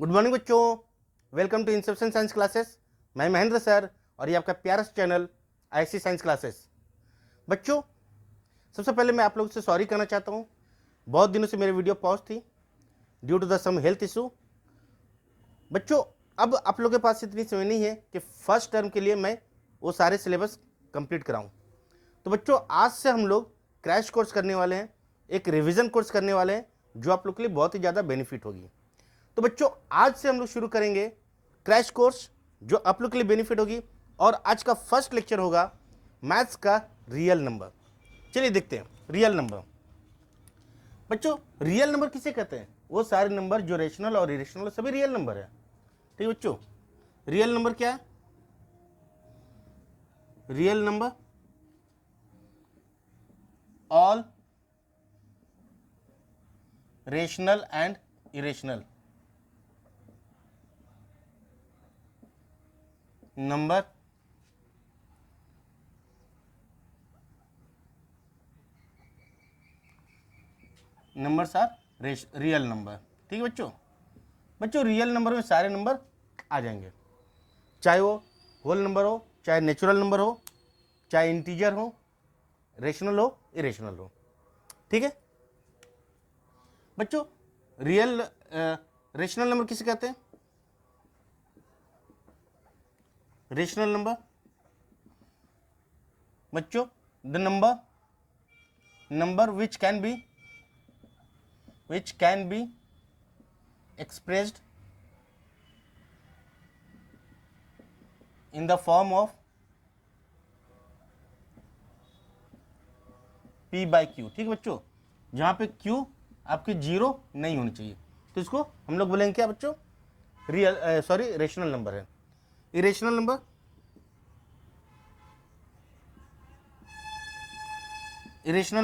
Good morning बच्चों, welcome to Inception science classes. मैं Mahendra sir और ये आपका प्यारा सा चैनल आईसी साइंस क्लासेस। बच्चों, सबसे पहले मैं आप लोगों से सॉरी करना चाहता हूँ। बहुत दिनों से मेरी वीडियो पॉज थी due to the some health issue. बच्चों, अब आप लोगों के पास इतनी समय नहीं है कि फर्स्ट टर्म के लिए मैं वो सारे सिलेबस कंप्लीट कराऊँ। तो बच्चों, आज से हम लोग क्रैश कोर्स करने वाले हैं, एक रिवीजन कोर्स करने वाले हैं जो आप लोग के लिए बहुत ही ज़्यादा बेनिफिट होगी। तो बच्चों, आज से हम लोग शुरू करेंगे क्रैश कोर्स जो आप लोग के लिए बेनिफिट होगी। और आज का फर्स्ट लेक्चर होगा मैथ्स का रियल नंबर। चलिए देखते हैं रियल नंबर। बच्चों, रियल नंबर किसे कहते हैं? वो सारे नंबर जो रेशनल और इरेशनल सभी रियल नंबर है। ठीक है बच्चों, रियल नंबर क्या है? Real number all rational and irrational number numbers are real number. ठीक है बच्चों। बच्चों, रियल नंबर में सारे नंबर आ जाएंगे, चाहे वो होल नंबर हो, चाहे नेचुरल नंबर हो, चाहे इंटीजर हो, रेशनल हो, इरेशनल हो। ठीक है बच्चों, रियल रेशनल नंबर किसे कहते हैं? रेशनल नंबर बच्चों, the number which can be expressed in the form of p by q। ठीक है बच्चों, जहां पे q आपकी जीरो नहीं होनी चाहिए, तो इसको हम लोग बोलेंगे क्या बच्चों? रेशनल नंबर है। Irrational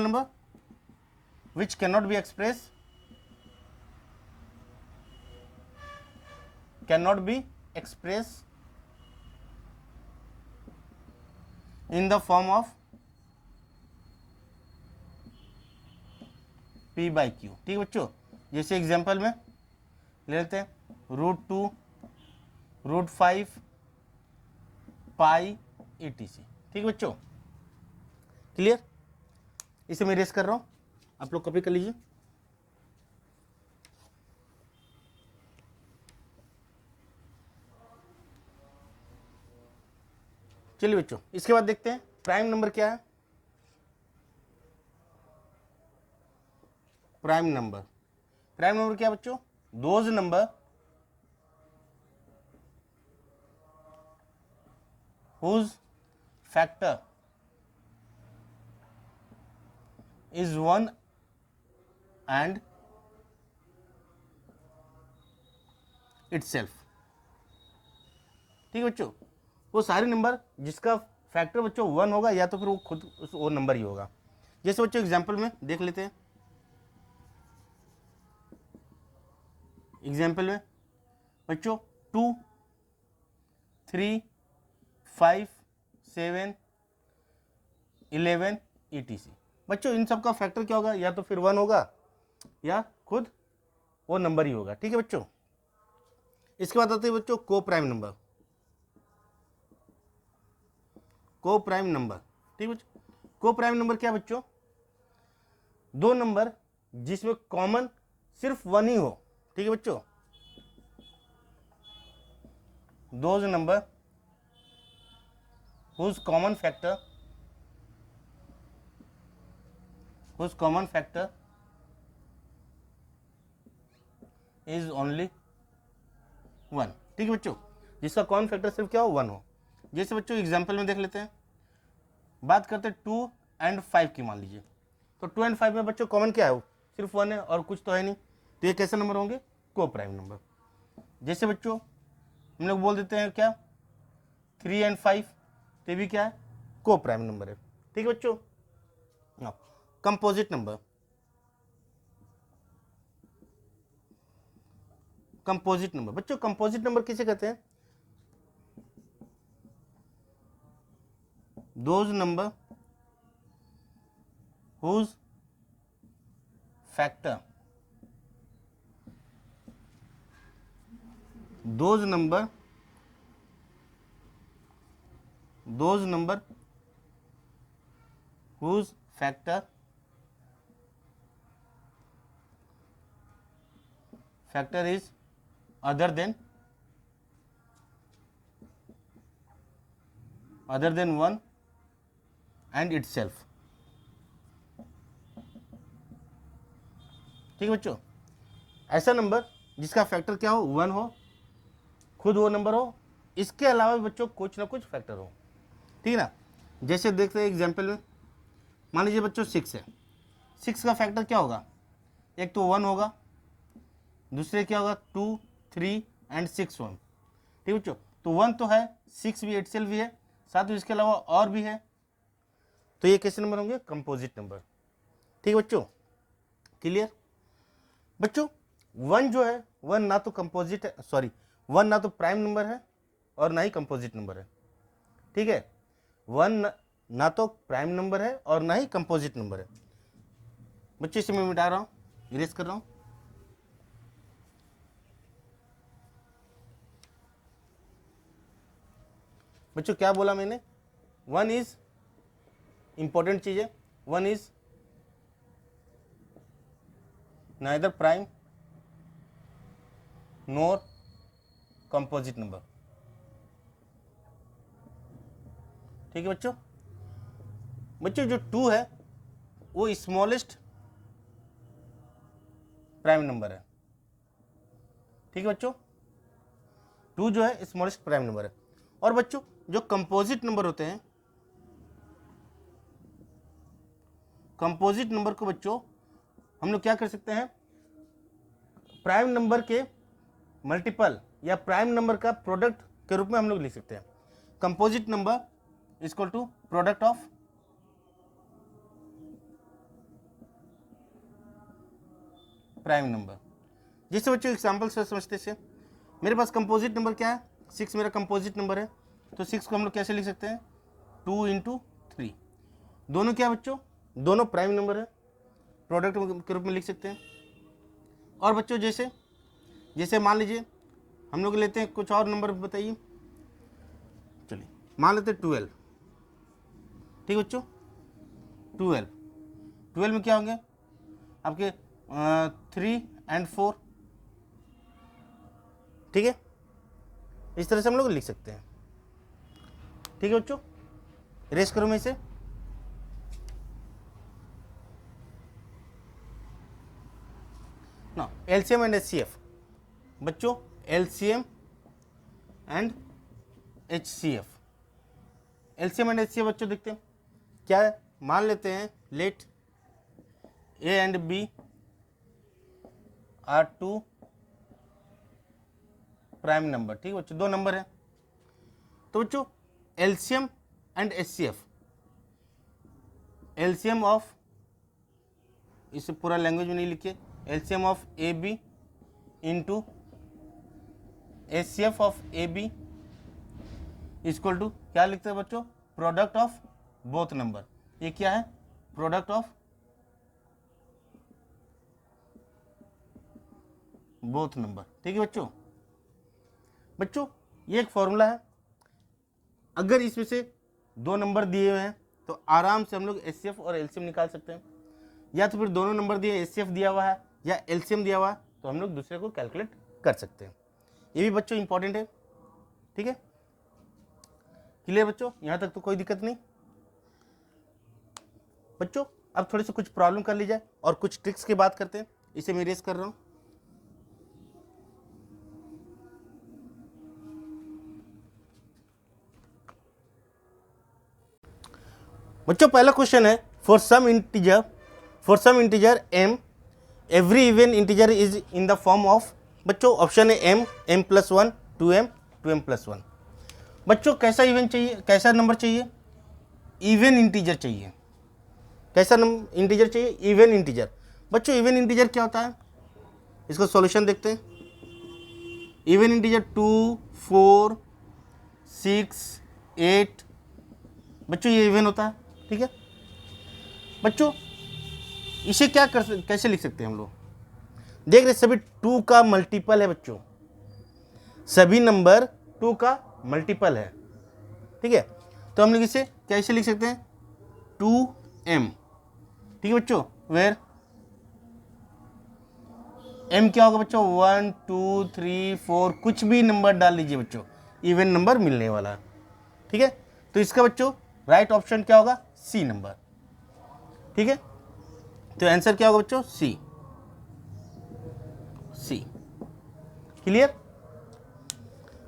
number which can not be express in the form of p by Q. ठीक है बच्चों, जैसे एग्जांपल में ले लेते हैं √2, √5, पाई etc। ठीक है बच्चों, क्लियर? इसे मैं रेस कर रहा हूं, आप लोग कॉपी कर लीजिए। चलिए बच्चों, इसके बाद देखते हैं प्राइम नंबर क्या है। प्राइम नंबर क्या है बच्चों? Those number whose factor is 1 and itself। ठीक है बच्चों, वो सारे नंबर जिसका फैक्टर बच्चों 1 होगा या तो फिर वो खुद वो नंबर ही होगा। जैसे बच्चों एग्जाम्पल में देख लेते हैं। एग्जाम्पल में बच्चों 2, 3, 5, 7, 11 etc। बच्चों, इन सब का फैक्टर क्या होगा? या तो फिर 1 होगा या खुद वो नंबर ही होगा। ठीक है बच्चों, इसके बाद आते हैं बच्चों को प्राइम नंबर। ठीक है बच्चों, को प्राइम नंबर क्या बच्चों? दो नंबर जिसमें कॉमन सिर्फ 1 ही हो। ठीक है बच्चों, those number whose common factor is only 1। ठीक है बच्चों, जिसका कॉमन फैक्टर सिर्फ क्या हो? 1 हो। जैसे बच्चों एग्जाम्पल में देख लेते हैं, बात करते हैं 2 and 5 की। मान लीजिए तो 2 and 5 में बच्चों कॉमन क्या है? वो सिर्फ 1 है और कुछ तो है नहीं, तो ये कैसे नंबर होंगे? को प्राइम नंबर। जैसे बच्चों हम लोग बोल देते हैं क्या 3 and 5, तो ये भी क्या है? को प्राइम नंबर है। ठीक है बच्चों, कंपोजिट नंबर बच्चों, कंपोजिट नंबर किसे कहते हैं? Those number whose factor those number whose factor is other than 1 and itself। ठीक है बच्चों, ऐसा नंबर जिसका फैक्टर क्या हो, 1 हो, खुद वो नंबर हो, इसके अलावा भी बच्चों कुछ ना कुछ फैक्टर हो। ठीक है ना, जैसे देखते हैं एग्जाम्पल में, मान लीजिए बच्चों 6 है, 6 का फैक्टर क्या होगा, एक तो 1 होगा, दूसरे क्या होगा 2, 3 एंड 6 1। ठीक है बच्चों, तो 1 तो है, 6 भी इटसेल्फ भी है, साथ में इसके अलावा और भी है, तो ये कैसे नंबर होंगे, कंपोजिट नंबर। ठीक है बच्चों, क्लियर। बच्चों 1 जो है 1 ना तो कंपोजिट है, सॉरी 1 ना तो प्राइम नंबर है और ना ही कंपोजिट नंबर है। ठीक है, 1 ना तो प्राइम नंबर है और ना ही कंपोजिट नंबर है। बच्चों इसे मैं मिटा रहा हूँ, इरेज कर रहा हूँ। बच्चों क्या बोला मैंने, 1 इज इंपॉर्टेंट चीज है, 1 is neither prime NOR composite number. ठीक है बच्चों, जो 2 है वो स्मॉलेस्ट प्राइम नंबर है। ठीक है बच्चों, 2 जो है स्मॉलेस्ट प्राइम नंबर है। और बच्चों जो कंपोजिट नंबर होते हैं, कंपोजिट नंबर को बच्चों हम लोग क्या कर सकते हैं, प्राइम नंबर के मल्टीपल या प्राइम नंबर का प्रोडक्ट के रूप में हम लोग लिख सकते हैं। Composite number equal to product of prime number. जैसे बच्चों एग्जाम्पल से समझते से, मेरे पास कंपोजिट नंबर क्या है, 6 मेरा कंपोजिट नंबर है, तो 6 को हम लोग कैसे लिख सकते हैं, 2 × 3। दोनों क्या बच्चों, दोनों प्राइम नंबर है, प्रोडक्ट के रूप में लिख सकते हैं। और बच्चों जैसे मान लीजिए हम लोग लेते हैं कुछ और नंबर बताइए, चलिए मान लेते हैं 12। ठीक बच्चों, 12 में क्या होंगे आपके 3 और 4। ठीक है, इस तरह से हम लोग लिख सकते हैं। ठीक है बच्चों, रेस करो मैं इसे। ना एलसीएम एंड एचसीएफ बच्चों, LCM and HCF, LCM and HCF बच्चों देखते हैं क्या है। मान लेते हैं let a and b are 2 prime number. ठीक है बच्चों, 2 नंबर है, तो बच्चों LCM and HCF, LCM of, इसे पूरा लैंग्वेज में नहीं लिखिए, LCM of a b into HCF of a b equal to क्या लिखते हैं बच्चों, प्रोडक्ट ऑफ बोथ नंबर। ये क्या है, प्रोडक्ट ऑफ बोथ नंबर। ठीक है बच्चों ये एक फॉर्मूला है। अगर इसमें से 2 नंबर दिए हुए हैं तो आराम से हम लोग एचसीएफ और एलसीएम निकाल सकते हैं, या तो फिर दोनों नंबर दिए, एचसीएफ दिया हुआ है या एलसीएम दिया हुआ है, तो हम लोग दूसरे को कैलकुलेट कर सकते हैं। ये भी बच्चों इंपॉर्टेंट है। ठीक है, क्लियर बच्चों, यहाँ तक तो कोई दिक्कत नहीं। बच्चों अब थोड़ी सी कुछ प्रॉब्लम कर ली जाए और कुछ ट्रिक्स की बात करते हैं। इसे मैं रेस कर रहा हूँ। बच्चों पहला क्वेश्चन है, for some integer m every even integer is in the form of, बच्चों ऑप्शन है m, m+1, 2m, 2m+1। बच्चों कैसा इवन चाहिए, कैसा नंबर चाहिए, इवन इंटीजर चाहिए। कैसा इंटीजर चाहिए, इवन इंटीजर। बच्चों इवन इंटीजर क्या होता है, इसका सॉल्यूशन देखते हैं। इवन इंटीजर 2, 4, 6, 8, बच्चों ये इवन होता है। ठीक है बच्चों, इसे कैसे लिख सकते हैं हम लोग, देख रहे सभी 2 का मल्टीपल है बच्चों, सभी नंबर 2 का मल्टीपल है, ठीक है। तो हम लोग इसे कैसे लिख सकते हैं, 2m, ठीक है बच्चों, वेयर m क्या होगा बच्चों, 1 2 3 4, कुछ भी नंबर डाल लीजिए बच्चों, इवन नंबर मिलने वाला है, ठीक है। तो इसका बच्चों राइट ऑप्शन क्या होगा, सी नंबर, ठीक है। तो आंसर क्या होगा बच्चों, सी, सी, क्लियर।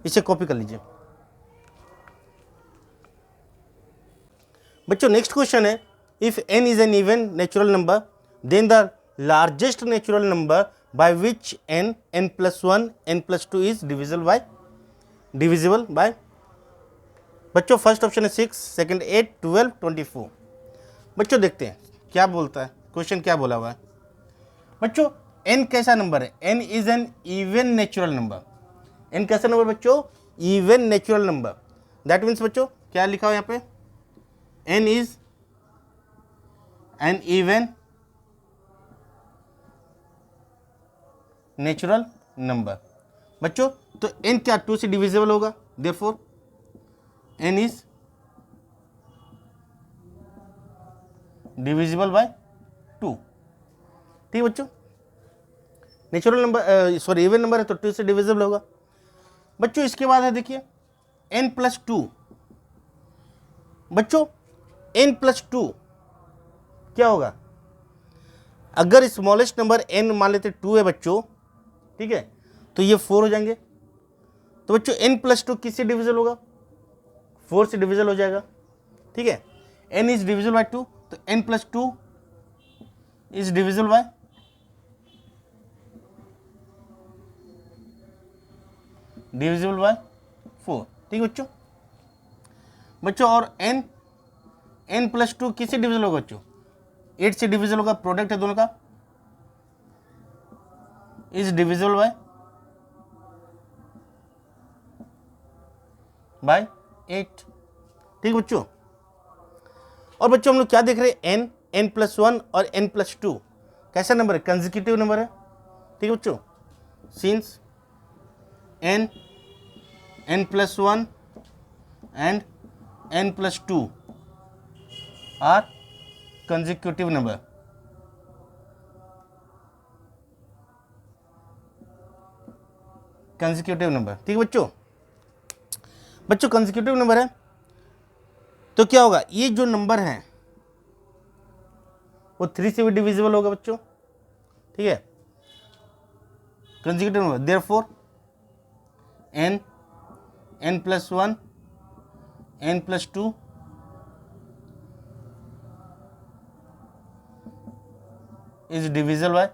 इसे कॉपी कर लीजिए बच्चों। नेक्स्ट क्वेश्चन है, if n is an even natural number then the largest natural number by which n plus 1 n plus 2 is divisible by बच्चों। फर्स्ट ऑप्शन है 6, सेकंड 8, 12, 24। बच्चों देखते हैं क्या बोलता है क्वेश्चन, क्या बोला हुआ है बच्चों। n कैसा नंबर है, n is an even natural number. n कैसा नंबर बच्चों, even natural number. That means बच्चों क्या लिखा हुआ यहाँ पे, n is an even natural number बच्चों। तो n क्या 2 से डिविजिबल होगा, therefore n is divisible bye 2, ठीक है बच्चों। Natural number sorry even number है तो 2 से डिविजिबल होगा बच्चों। इसके बाद है देखिए n plus 2 बच्चों, n plus 2 क्या होगा, अगर स्मॉलेस्ट नंबर n मान लेते 2 है बच्चों, ठीक है, तो ये 4 हो जाएंगे। तो बच्चों n plus 2 किससे डिविजिबल होगा, 4 से डिविजिबल हो जाएगा, ठीक है। n इज डिविजिबल बाय 2, तो n plus 2 is divisible bye divisible by 4, ठीक है बच्चों। बच्चों और n plus 2 किससे डिविजिबल होगा बच्चों, 8 से डिविजिबल होगा, प्रोडक्ट है दोनों का, इज डिविजिबल बाय 8, ठीक है बच्चों। और बच्चों हम लोग क्या देख रहे हैं, n plus 1 और n plus 2 कैसा नंबर है, कंसेक्यूटिव नंबर है, ठीक है बच्चों। Since n plus 1 and n plus 2 are consecutive number, consecutive number, ठीक है बच्चों। बच्चों कंसेक्यूटिव नंबर है तो क्या होगा, ये जो नंबर है वो 3 से भी डिविजिबल होगा बच्चों, ठीक है। Consecutive number, therefore n plus 1 n plus 2 is divisible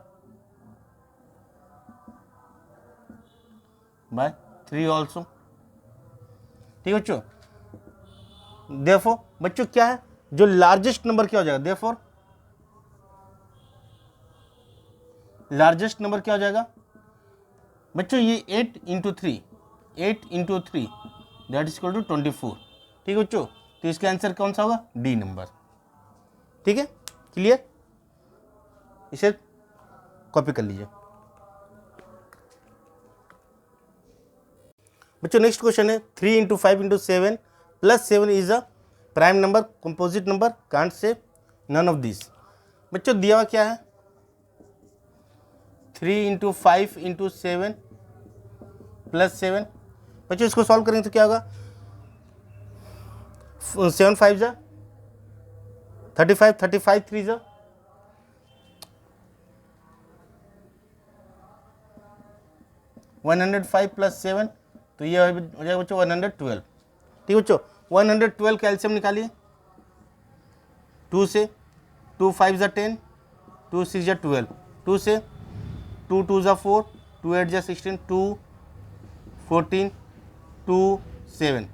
by 3 also, ठीक है बच्चों। देयरफॉर बच्चों क्या है, जो लार्जेस्ट नंबर क्या हो जाएगा, देयरफॉर लार्जेस्ट नंबर क्या हो जाएगा बच्चों, ये 8 into 3 that is equal to 24, ठीक है बच्चों। तो इसका आंसर कौन सा होगा, डी नंबर, ठीक है, क्लियर। इसे कॉपी कर लीजिए बच्चों। नेक्स्ट क्वेश्चन है 3 into 5 into 7 plus 7 is a prime number, composite number, can't say none of this. बच्चों दिया हुआ क्या है, 3 इंटू 5 इंटू 7 प्लस 7। बच्चों इसको सॉल्व करेंगे तो क्या होगा, 7 5 जा 35, 35 3 जा 105 प्लस 7, तो ये हो जाएगा बच्चों 112, ठीक है बच्चों। 112 का एलसीएम निकालिए, 2 से 2 5 जा 10, 2 6 जा 12, 2 से 2 2 जा 4, 2 8 जा 16, 2 14, 2 7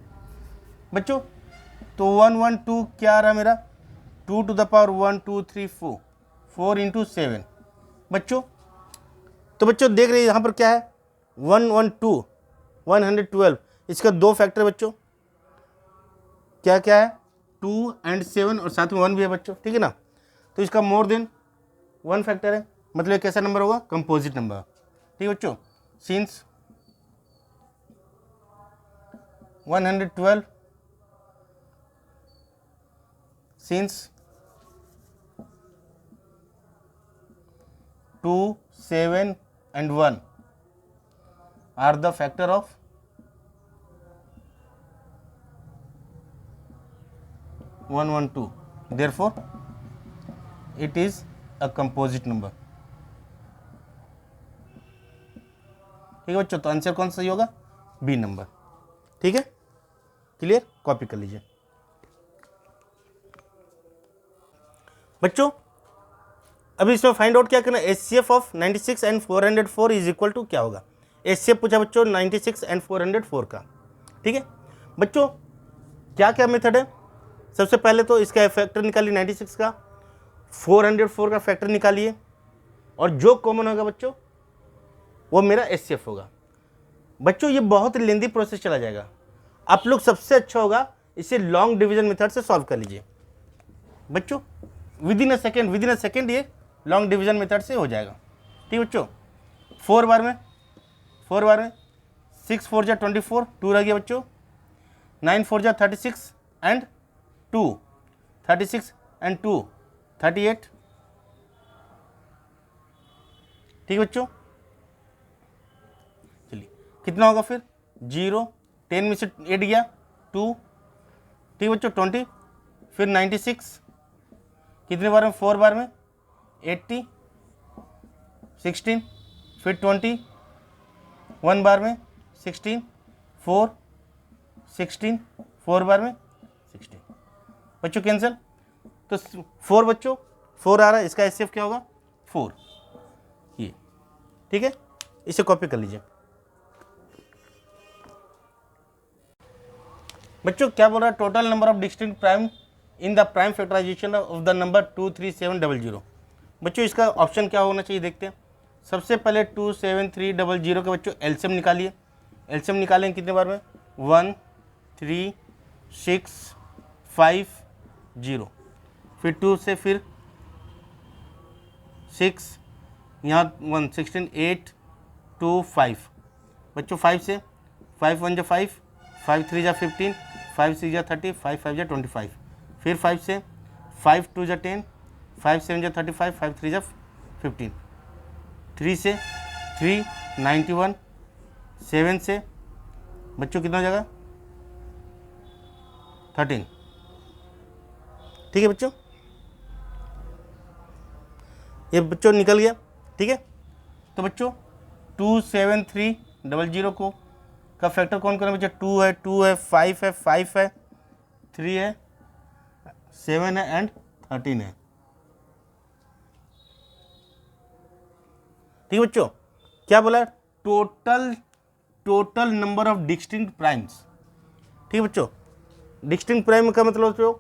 बच्चों। तो 112 क्या आ रहा मेरा, 2 टू द पावर 1 2 3 4, 4 इंटू 7 बच्चों। तो बच्चों देख रहे हैं यहाँ पर क्या है, 112 112, इसका 2 फैक्टर बच्चों, क्या क्या है, 2 and 7 और साथ में 1 भी है बच्चों, ठीक है ना। तो इसका मोर देन 1 फैक्टर है, मतलब कैसा नंबर होगा, कंपोजिट नंबर, ठीक है बच्चों। Since 112 since 2, 7 and 1 are the factor of 112, therefore it is a composite number। ठीक है बच्चों, तो आंसर कौन सा सही होगा? B number. ठीक है, क्लियर, कॉपी कर लीजिए बच्चों। अभी इसमें फाइंड आउट क्या करना है, HCF of 96 and 404 is equal to क्या होगा। HCF पूछा बच्चों 96 एंड 404 का। ठीक है बच्चों, क्या क्या मेथड है, सबसे पहले तो इसका फैक्टर निकालिए 96 का, 404 का फैक्टर निकालिए, और जो कॉमन होगा बच्चों वो मेरा HCF होगा। बच्चों ये बहुत लेंदी प्रोसेस चला जाएगा, आप लोग सबसे अच्छा होगा इसे लॉन्ग डिवीजन मेथड से सॉल्व कर लीजिए बच्चों, विद इन अ सेकेंड ये लॉन्ग डिवीजन मेथड से हो जाएगा। ठीक बच्चों, 4 बार में 6 4 जा 24, 2 रह गया बच्चों, 9 4 जा 36 एंड 2, 36 एंड 2 38। ठीक बच्चों, चलिए कितना होगा फिर, 0, 10 में से 8 गया 2। ठीक बच्चों, 20, फिर 96 कितने बार में, 4 बार में 80, 16, फिर 20 1 बार में 16, 4 16, 4 बार में 16 बच्चों, कैंसिल, तो 4 बच्चों 4 आ रहा है, इसका HCF क्या होगा 4, ये। ठीक है, इसे कॉपी कर लीजिए बच्चों। क्या बोल रहा है, total number of distinct prime in the prime factorization of the number 23700। बच्चों इसका ऑप्शन क्या होना चाहिए, देखते हैं। सबसे पहले 27300 के बच्चों एलसीएम निकालिए। एलसीएम निकालेंगे कितने बार में, 1 3 6 5 0, फिर 2 से फिर 6, यहाँ 1 16 8 2 5 बच्चों, 5 से 5 1 जा 5, 5 3 जा 15, 5 6 जा 30, 5 5 जा 25, फिर 5 से 5 2 जा 10, 5 7 जा 35, 5 3 जा 15, 3 से 3 91, 7 से बच्चों कितना हो जाएगा 13। ठीक है बच्चों, ये बच्चों निकल गया। ठीक है, तो बच्चों 27300 को का फैक्टर कौन कौन है बच्चों, 2 है 2 है 5 है 5 है 3 है 7 है एंड 13 है। ठीक है बच्चों, क्या बोला, total number of distinct primes. ठीक है बच्चों, डिस्टिंक्ट प्राइम का मतलब बच्चों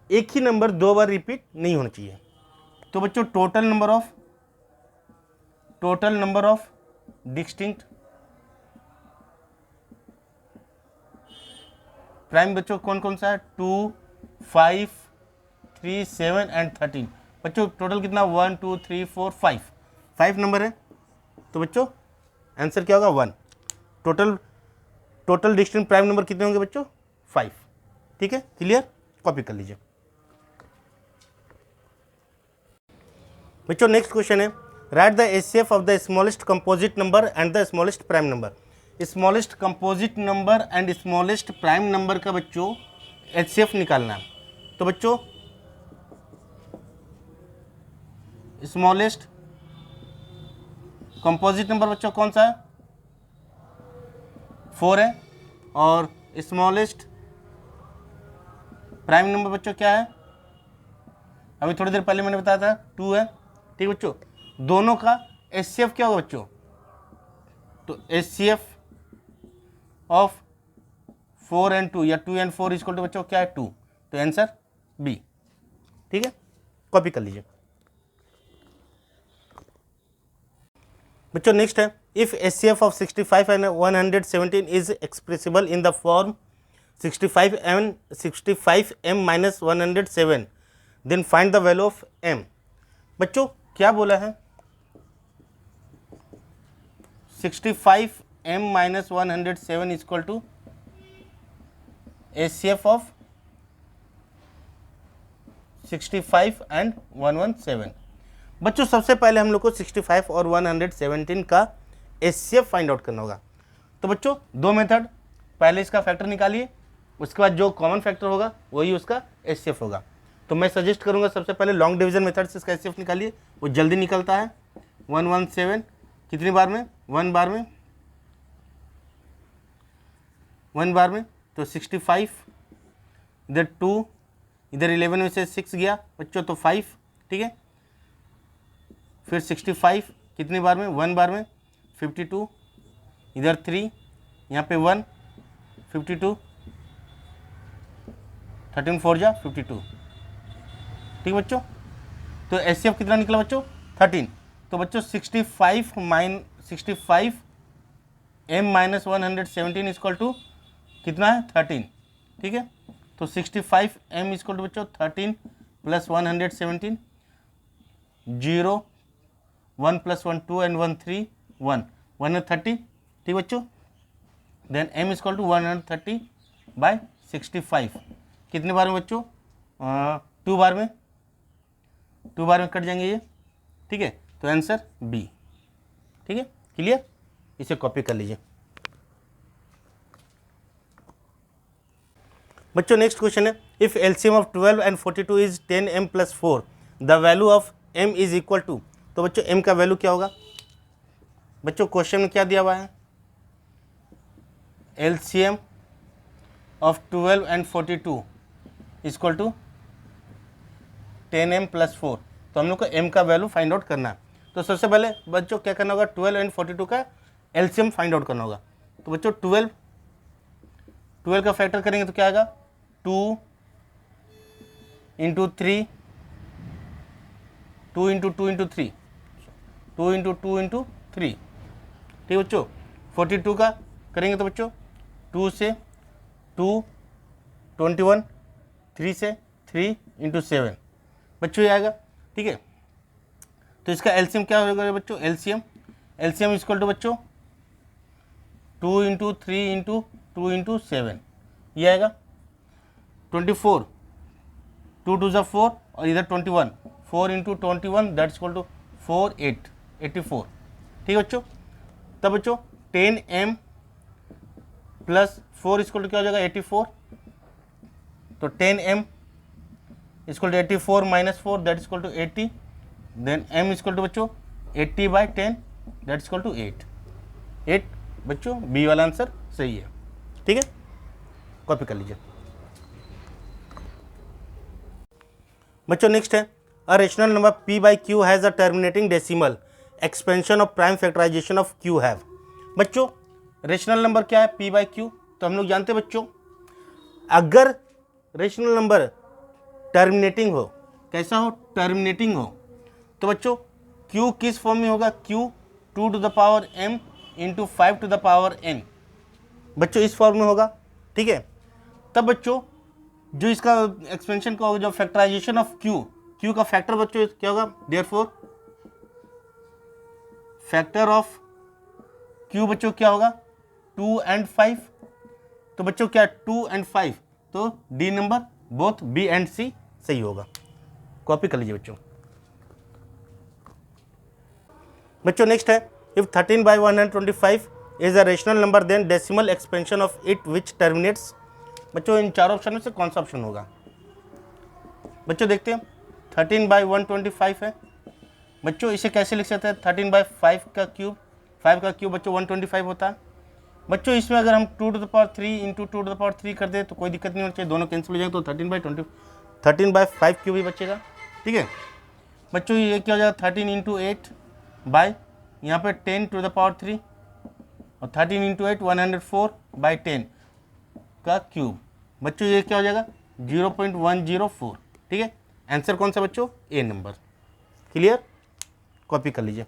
एक ही नंबर 2 बार रिपीट नहीं होना चाहिए। तो बच्चों total number of distinct prime बच्चों कौन कौन सा है, 2 5 3 7 एंड 13। बच्चों टोटल कितना, 1 2 3 4 5 नंबर है, तो बच्चों आंसर क्या होगा 1। टोटल डिस्टिंक्ट प्राइम नंबर कितने होंगे बच्चों, 5। ठीक है, क्लियर, कॉपी कर लीजिए बच्चों। नेक्स्ट क्वेश्चन है, right the HCF of the smallest composite number and the smallest prime number. Smallest composite number and smallest prime number का बच्चों HCF निकालना है। तो बच्चों स्मॉलेस्ट कंपोजिट नंबर बच्चों कौन सा है, 4 है, और स्मॉलेस्ट प्राइम नंबर बच्चों क्या है, अभी थोड़ी देर पहले मैंने बताया था 2 है। ठीक बच्चों, दोनों का HCF क्या होगा बच्चों, तो HCF ऑफ 4 एंड 2 या 2 एंड 4 इक्वल टू बच्चों क्या है 2, तो आंसर बी। ठीक है, कॉपी कर लीजिए बच्चों। नेक्स्ट है, if HCF of 65 and 117 is expressible in the form 65m minus 107, then find the value of m। बच्चों क्या बोला है, 65m minus 107 equal to HCF of 65 and 117। बच्चों सबसे पहले हम लोग को 65 और 117 का HCF फाइंड आउट करना होगा। तो बच्चों दो मेथड, पहले इसका फैक्टर निकालिए, उसके बाद जो कॉमन फैक्टर होगा वही उसका HCF होगा। तो मैं सजेस्ट करूंगा सबसे पहले लॉन्ग डिवीजन मेथड से इसका HCF निकालिए, वो जल्दी निकलता है। 117 कितनी बार में? 1 बार में, 1 बार में, तो 65, इधर 2, इधर 11 में से 6 गया बच्चों तो 5, ठीक है। फिर 65 कितनी बार में? 1 बार में, 52, इधर 3, यहाँ पे 1, 52, 13 4 जा 52, ठीक बच्चों। तो HCF कितना निकला बच्चों? 13। तो बच्चों 65 m माइनस 117 इक्वल टू कितना है? 13, ठीक है। तो 65 m इक्वल टू बच्चों 13 प्लस 117, 0 1 प्लस 1 2 एंड 1 3 1 130, ठीक बच्चों। Then m equal to 130 by 65 कितने बार में बच्चों? 2 बार में, 2 बार में कट जाएंगे ये, ठीक है। तो आंसर बी, ठीक है। क्लियर? इसे कॉपी कर लीजिए बच्चों। नेक्स्ट क्वेश्चन है, if LCM of 12 and 42 is 10m plus 4 the value of m is equal to. तो बच्चों m का वैल्यू क्या होगा? बच्चों क्वेश्चन में क्या दिया हुआ है? LCM of 12 and 42 equal to 10m plus 4। तो हम लोग को m का वैल्यू फाइंड आउट करना है। तो सबसे पहले बच्चों क्या करना होगा? 12 एंड 42 का एलसीएम फाइंड आउट करना होगा। तो बच्चों 12 का फैक्टर करेंगे तो क्या आएगा? 2 into 3, 2 into 2 into 3, 2 into 2 into 3, ठीक बच्चों। 42 का करेंगे तो बच्चों 2 से 2 21, 3 से 3 इंटू 7 बच्चों ये आएगा, ठीक है। तो इसका एलसीएम क्या होगा बच्चों? एलसीएम इक्वल टू बच्चों 2 इंटू 3 इंटू 2 इंटू 7 ये आएगा 24, 2 2 ज़ा 4 और इधर 21, 4 इंटू 21 दैट इक्वल टू 4 8 84, ठीक है बच्चों। तब बच्चों 10m प्लस 4 इक्वल टू क्या हो जाएगा? 84। तो 10m equal to 84 minus 4 that equal to 80, then m equal to बच्चों 80 बाई 10 दैट इक्वल टू 8 बच्चों बी वाला आंसर सही है, ठीक है। कॉपी कर लीजिए बच्चों। नेक्स्ट है, a rational number p by q has a terminating decimal expansion of prime factorization of q have. बच्चों रेशनल नंबर क्या है? p by q। तो हम लोग जानते हैं बच्चों, अगर रेशनल नंबर टर्मिनेटिंग हो, कैसा हो? टर्मिनेटिंग हो, तो बच्चों q किस फॉर्म में होगा? q 2 to the power m into 5 to the power n बच्चों इस फॉर्म में होगा, ठीक है। तब बच्चों जो इसका एक्सपेंशन का होगा, जो फैक्टराइजेशन ऑफ q का फैक्टर बच्चों क्या होगा? देयरफॉर फैक्टर ऑफ q बच्चों क्या होगा? 2 एंड 5। तो बच्चों क्या 2 एंड 5, तो D number both B and C सही होगा। कॉपी कर लीजिए बच्चों। नेक्स्ट है, if 13 by 125 is a rational number then decimal expansion of it which terminates. बच्चों इन चारों ऑप्शन में से कौन सा ऑप्शन होगा? बच्चों देखते हैं, 13 बाई 125 है बच्चों, इसे कैसे लिख सकते हैं? 13 बाई 5 का क्यूब, 5 का क्यूब बच्चों 125 होता है बच्चों। इसमें अगर हम 2 to the power 3 into 2 to the power 3 कर दे तो कोई दिक्कत नहीं होनी चाहिए, दोनों कैंसिल हो जाएंगे। तो 13 बाई 5 क्यूब ही बचेगा, ठीक है बच्चों। ये क्या हो जाएगा? 13 इंटू 8 बाई यहाँ पे 10 टू द पावर 3 और 13 इंटू 8 104 बाई 10 का क्यूब बच्चों, ये क्या हो जाएगा? 0.104, ठीक है। आंसर कौन सा बच्चों? ए नंबर। क्लियर? कॉपी कर लीजिए